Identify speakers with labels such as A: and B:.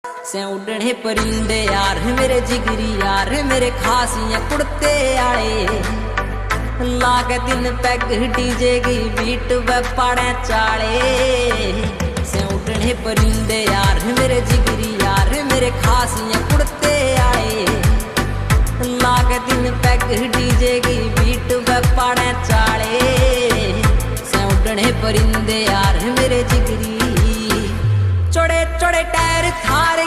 A: से उड़ने परिंदे यार मेरे जिगरी यार मेरे खासियां कुड़ते आले लाग दिन पैग डीजे की बीट व पाड़े चाले से उड़ने परिंदे यार मेरे जिगरी यार मेरे खासियां कुड़ते आले लाग दिन पैग डीजे की बीट व पाड़े चाले से उड़ने परिंदे यार मेरे जिगरी चौड़े चौड़े टायर थार